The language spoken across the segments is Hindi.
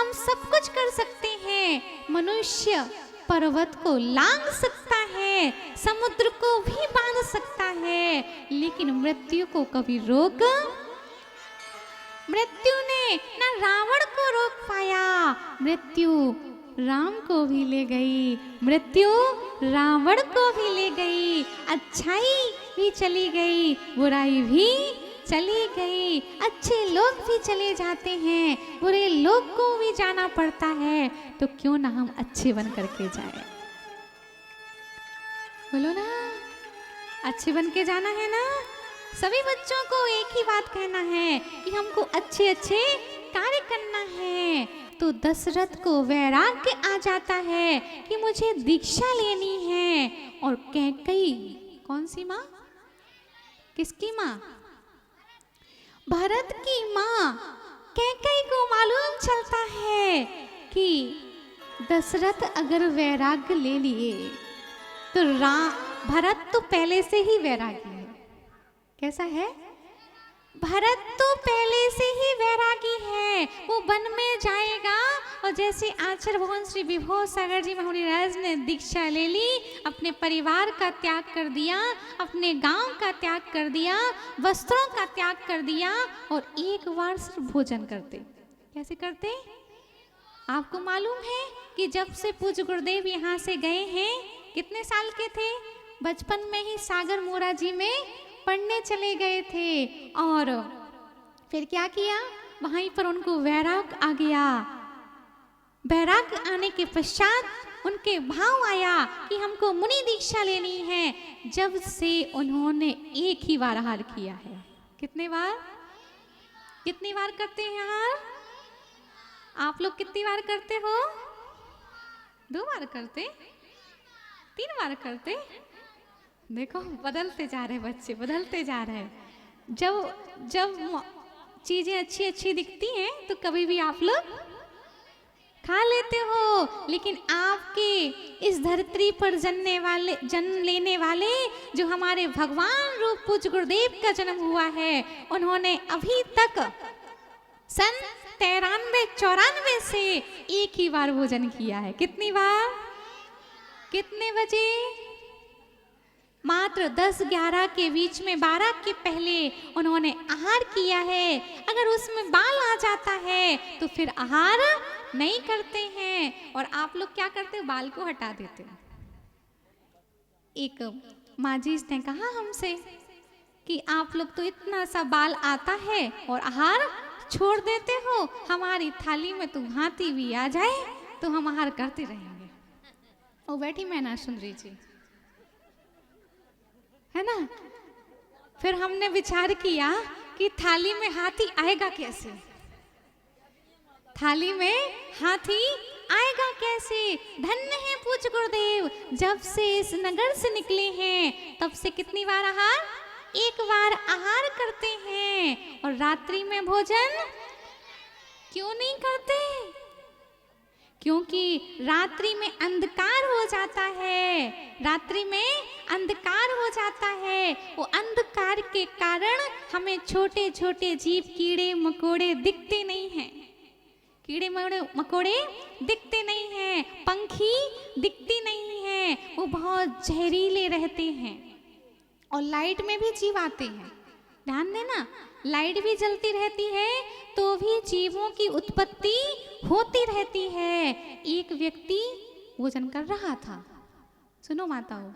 हम सब कुछ कर सकते हैं। मनुष्य पर्वत को लांग सकता है, समुद्र को भी बांध सकता है, लेकिन मृत्यु को कभी रोक, मृत्यु ने न रावण को रोक पाया, मृत्यु राम को भी ले गई, मृत्यु रावण को भी ले गई, अच्छाई भी चली गई, बुराई भी चली गई, अच्छे लोग भी चले जाते हैं, बुरे लोग को भी जाना पड़ता है, तो क्यों ना हम अच्छे बन करके जाए। बोलो ना, अच्छे बन के जाना है ना। सभी बच्चों को एक ही बात कहना है कि हमको अच्छे अच्छे कार्य करना है। तो दशरथ को वैराग्य आ जाता है कि मुझे दीक्षा लेनी है। और कैकेयी, कौन सी माँ, किसकी माँ, भरत की माँ कैकेयी को मालूम चलता है कि दशरथ अगर वैराग्य ले लिए तो भरत तो पहले से ही वैरागी है। कैसा है, भरत तो पहले से ही वैरागी है। वो वन में जाएगा और जैसे आचार्य भगवान श्री विभो सागर जी महाराज ने दीक्षा ले ली, अपने परिवार का त्याग कर दिया, अपने गांव का त्याग कर दिया, वस्त्रों का त्याग कर दिया और एक बार सिर्फ भोजन करते। कैसे करते, आपको मालूम है कि जब से पूज्य गुरुदेव यहाँ से गए हैं, कितने साल के थे, बचपन में ही सागर मोरा जी में पढ़ने चले गए थे। और फिर क्या किया, वहीं पर उनको वैराग आ गया। वैराग आने के पश्चात उनके भाव आया कि हमको मुनि दीक्षा लेनी है। जब से उन्होंने एक ही बार आहार किया है। कितने बार, कितनी बार करते हैं आहार, आप लोग कितनी बार करते हो, 2 बार करते, 3 बार करते। देखो बदलते जा रहे बच्चे, बदलते जा रहे हैं। जब चीजें अच्छी अच्छी दिखती हैं तो कभी भी आप लोग खा लेते हो, लेकिन आपके इस धरती पर जन्म लेने वाले जो हमारे भगवान रूप पूज्य गुरुदेव का जन्म हुआ है, उन्होंने अभी तक सन 93-94 से एक ही बार भोजन किया है। कितनी बार, कितने बजे, मात्र 10-11 के बीच में, 12 के पहले उन्होंने आहार किया है। अगर उसमें बाल आ जाता है तो फिर आहार नहीं करते हैं। और आप लोग क्या करते हो, बाल को हटा देते हो। एक माजी ने कहा हमसे कि आप लोग तो इतना सा बाल आता है और आहार छोड़ देते हो, हमारी थाली में तो हाथी भी आ जाए तो हम आहार करते रहेंगे। वो बैठी मैना सुंदरी जी, है ना। फिर हमने विचार किया कि थाली में हाथी आएगा कैसे, थाली में हाथी आएगा कैसे। धन्य है पूज्य गुरुदेव, जब से इस नगर से निकले हैं तब से कितनी बार आहार, एक बार आहार करते हैं। और रात्रि में भोजन क्यों नहीं करते, क्योंकि रात्रि में अंधकार हो जाता है, रात्रि में अंधकार हो जाता है। वो अंधकार के कारण हमें छोटे छोटे जीव, कीड़े मकोड़े दिखते नहीं हैं, कीड़े मकोड़े दिखते नहीं हैं, पंखी दिखती नहीं हैं, वो बहुत जहरीले रहते हैं। और लाइट में भी जीव आते हैं, ध्यान देना, लाइट भी जलती रहती है तो भी जीवों की उत्पत्ति होती रहती है। एक व्यक्ति भोजन कर रहा था, सुनो माताओं,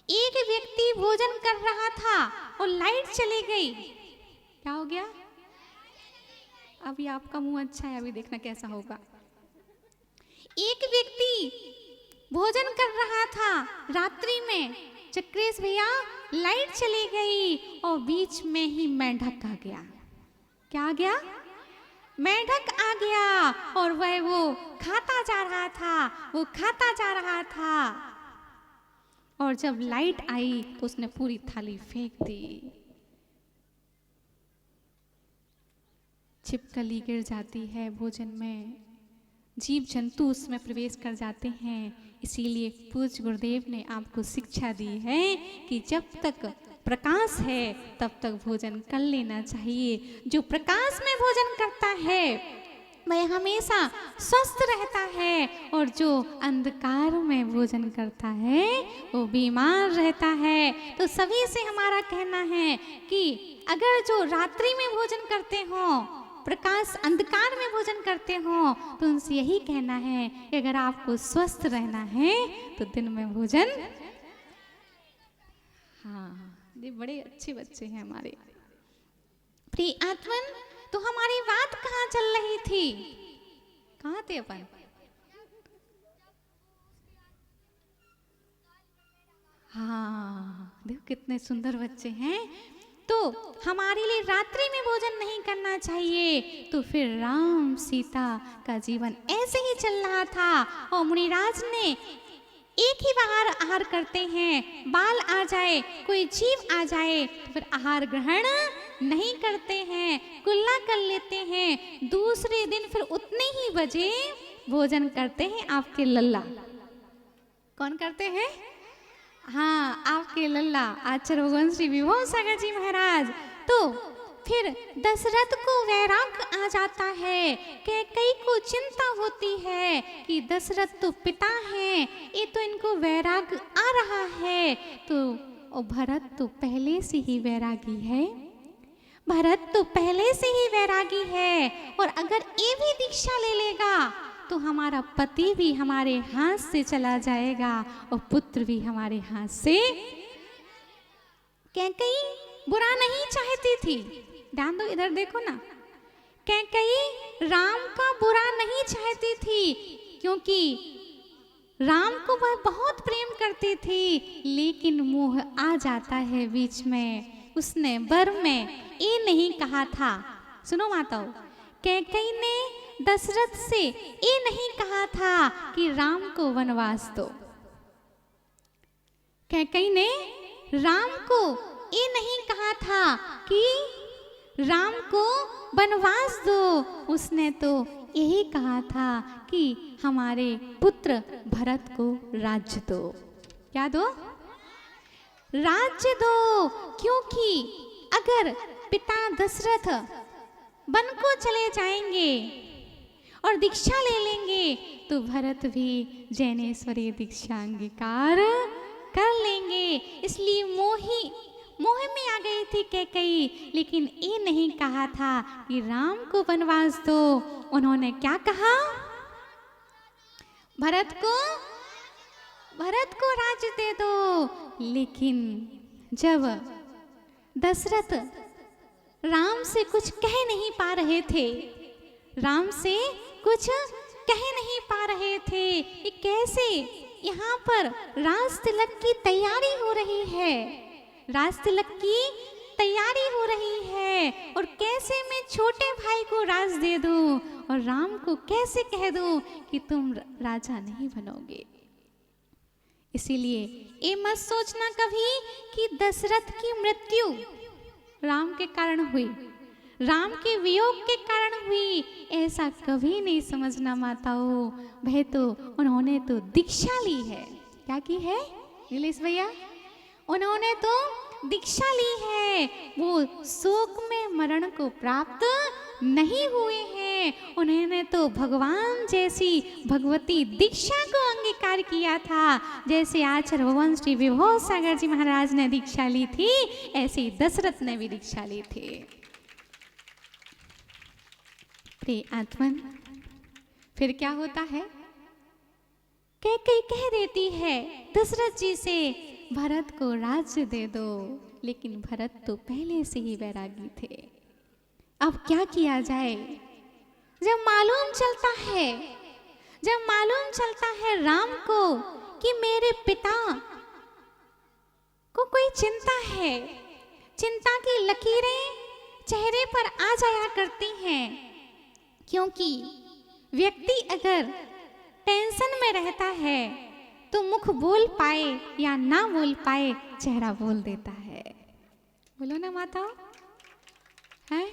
एक व्यक्ति भोजन कर रहा था और लाइट चली गई। क्या हो गया, अभी आपका मुंह अच्छा है, अभी देखना कैसा होगा। एक व्यक्ति भोजन कर रहा था रात्रि में, चक्रेश भैया लाइट चली गई और बीच में ही मेंढक आ गया। क्या आ गया, मेंढक आ गया और वह वो खाता जा रहा था, वो खाता जा रहा था। और जब लाइट आई तो उसने पूरी थाली फेंक दी, छिपकली गिर जाती है भोजन में, जीव जंतु उसमें प्रवेश कर जाते हैं। इसीलिए पूज्य गुरुदेव ने आपको शिक्षा दी है कि जब तक प्रकाश है तब तक भोजन कर लेना चाहिए। जो प्रकाश में भोजन करता है वह हमेशा स्वस्थ रहता है, और जो अंधकार में भोजन करता है वो बीमार रहता है। तो सभी से हमारा कहना है कि अगर जो रात्रि में भोजन करते हो, प्रकाश अंधकार में भोजन करते हो, तो उनसे यही कहना है कि अगर आपको स्वस्थ रहना है तो दिन में भोजन। हाँ, ये बड़े अच्छे बच्चे हैं हमारे। प्रिय आत्मन, तो हमारी बात कहाँ चल रही थी? कहाँ थे अपन? हाँ, देखो कितने सुंदर बच्चे हैं। तो हमारे लिए रात्रि में भोजन नहीं करना चाहिए। तो फिर राम सीता का जीवन ऐसे ही चल रहा था, और मुनिराज ने एक ही बार आहार करते हैं। बाल आ जाए, कोई जीव आ जाए, तो फिर आहार ग्रहण नहीं करते हैं, कुल्ला कर लेते हैं। दूसरे दिन फिर उतने ही बजे भोजन करते हैं आपके लल्ला। कौन करते हैं? हाँ, आपके लल्ला आचार्य भगवान श्री विभव सागर जी महाराज। तो फिर दशरथ को वैराग्य आ जाता है, कैकेयी को चिंता होती है कि दशरथ तो पिता हैं, ये तो इनको वैराग्य आ रहा है। तो भरत तो पहले से ही वैरागी है, भरत तो पहले से ही वैरागी है, और अगर ये भी दीक्षा ले लेगा तो हमारा पति भी हमारे हाथ से चला जाएगा, और पुत्र भी हमारे हाथ से। कैकेयी बुरा नहीं चाहती थी, ध्यान दो, इधर देखो ना। कैकेयी राम का बुरा नहीं चाहती थी, क्योंकि राम को वह बहुत प्रेम करती थी, लेकिन मोह आ जाता है बीच में। उसने वर में ये नहीं कहा था, सुनो माताओं, कैकेयी ने दशरथ से ये नहीं कहा था कि राम को वनवास दो। कैकेयी ने राम को ये नहीं कहा था कि राम को वनवास दो, उसने तो यही कहा था कि हमारे पुत्र भरत को राज्य दो। क्या दो? राज्य दो। क्योंकि अगर पिता दशरथ वन को चले जाएंगे और दीक्षा ले लेंगे, तो भरत भी जैनेश्वरी दीक्षा अंगीकार कर लेंगे। इसलिए मोह में आ गई थी कैकेयी, लेकिन ये नहीं कहा था कि राम को वनवास दो। उन्होंने क्या कहा? भरत को राज्य दे दो। लेकिन जब दशरथ राम से कुछ कह नहीं पा रहे थे, राम से कुछ कह नहीं पा रहे थे कि कैसे यहाँ पर राज तिलक की तैयारी हो रही है, राज तिलक की तैयारी हो रही है, और कैसे मैं छोटे भाई को राज दे दूं और राम को कैसे कह दूं कि तुम राजा नहीं बनोगे। इसीलिए ये मत सोचना कभी कि दशरथ की मृत्यु राम के कारण हुई, राम के वियोग के कारण हुई, ऐसा कभी नहीं समझना माताओं। भाई तो उन्होंने तो दीक्षा ली है। क्या की है नीलेश भैया? उन्होंने तो दीक्षा ली है। वो शोक में मरण को प्राप्त नहीं हुए हैं। उन्होंने तो भगवान जैसी भगवती दीक्षा को अंगीकार किया था। जैसे आचार्य भगवान श्री विभव सागर जी महाराज ने दीक्षा ली थी, ऐसे ही दशरथ ने भी दीक्षा ली थी। प्रिय आत्मन, फिर क्या होता है? कैकेयी कह देती है दशरथ जी से, भरत को राज्य दे दो। लेकिन भरत तो पहले से ही वैरागी थे। अब क्या किया जाए? जब मालूम चलता है राम को कि मेरे पिता को कोई चिंता है, चिंता की लकीरें चेहरे पर आ जाया करती हैं, क्योंकि व्यक्ति अगर टेंशन में रहता है तो मुख बोल पाए या ना बोल पाए, चेहरा बोल देता है। बोलो ना माता, है?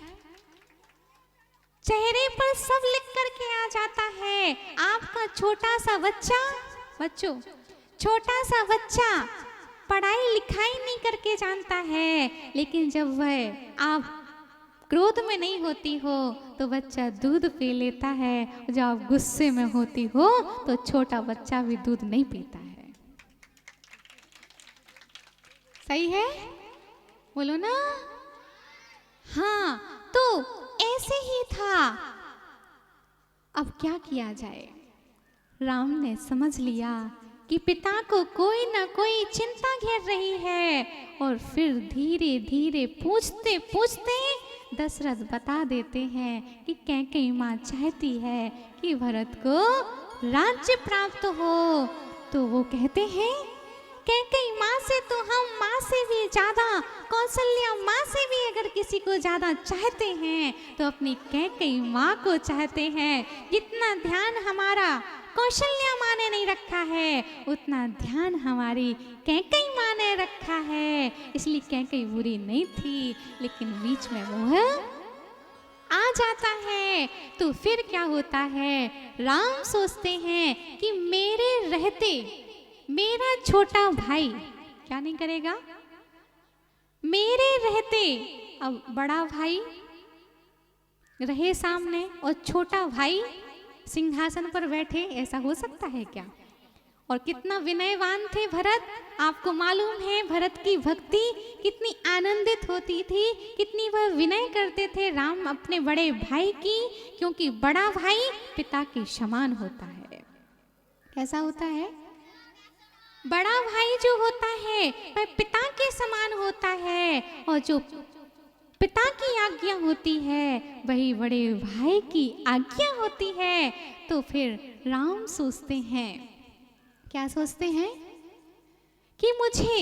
चेहरे पर सब लिख करके आ जाता है। आपका छोटा सा बच्चा पढ़ाई लिखाई नहीं करके जानता है, लेकिन जब वह आप क्रोध में नहीं होती हो तो बच्चा दूध पी लेता है, और जब आप गुस्से में होती हो तो छोटा बच्चा भी दूध नहीं पीता है। सही है? बोलो ना। हाँ, तो ऐसे ही था। अब क्या किया जाए? राम ने समझ लिया कि पिता को कोई ना कोई चिंता घेर रही है, और फिर धीरे धीरे पूछते पूछते दशरथ बता देते हैं कि कैकेयी माँ चाहती है कि भरत को राज्य प्राप्त हो। तो वो कहते हैं कैकेयी माँ से तो हम माँ से भी ज्यादा, कौशल्या माँ से भी अगर किसी को ज्यादा चाहते हैं तो अपनी कैकेयी माँ को चाहते हैं। जितना ध्यान हमारा कौशल्या माँ ने नहीं रखा है, उतना ध्यान हमारी कैकेयी माँ ने रखा है। इसलिए कैकेयी बुरी नहीं थी, लेकिन बीच में मोह आ जाता है। तो फिर क्या होता है? राम सोचते हैं कि मेरे रहते मेरा छोटा भाई क्या नहीं करेगा, मेरे रहते। अब बड़ा भाई रहे सामने और छोटा भाई सिंहासन पर बैठे, ऐसा हो सकता है क्या? और कितना विनयवान थे भरत, आपको मालूम है भरत की भक्ति कितनी आनंदित होती थी, कितनी वह विनय करते थे राम अपने बड़े भाई की, क्योंकि बड़ा भाई पिता के समान होता है। कैसा होता है? बड़ा भाई जो होता है वह पिता के समान होता है, और जो पिता की आज्ञा होती है वही बड़े भाई की आज्ञा होती है। तो फिर राम सोचते हैं, क्या सोचते हैं कि मुझे